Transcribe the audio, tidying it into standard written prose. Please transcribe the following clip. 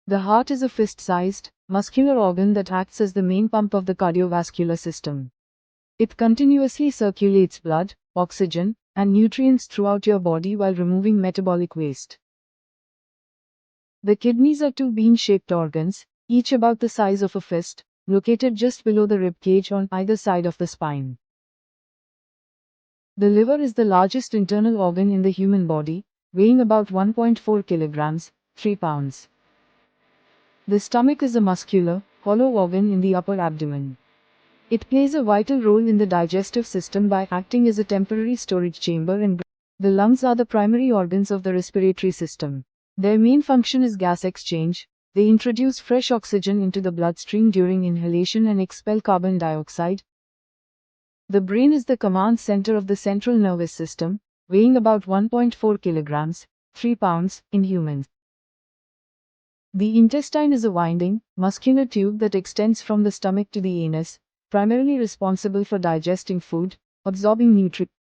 The heart is a fist-sized, muscular organ that acts as the main pump of the cardiovascular system. It continuously circulates blood, oxygen, and nutrients throughout your body while removing metabolic waste. The kidneys are two bean-shaped organs, each about the size of a fist, located just below the rib cage on either side of the spine. The liver is the largest internal organ in the human body, weighing about 1.4 kilograms, 3 pounds. The stomach is a muscular, hollow organ in the upper abdomen. It plays a vital role in the digestive system by acting as a temporary storage chamber and the lungs are the primary organs of the respiratory system. Their main function is gas exchange. They introduce fresh oxygen into the bloodstream during inhalation and expel carbon dioxide. The brain is the command center of the central nervous system, weighing about 1.4 kilograms, 3 pounds, in humans. The intestine is a winding, muscular tube that extends from the stomach to the anus, primarily responsible for digesting food, absorbing nutrients,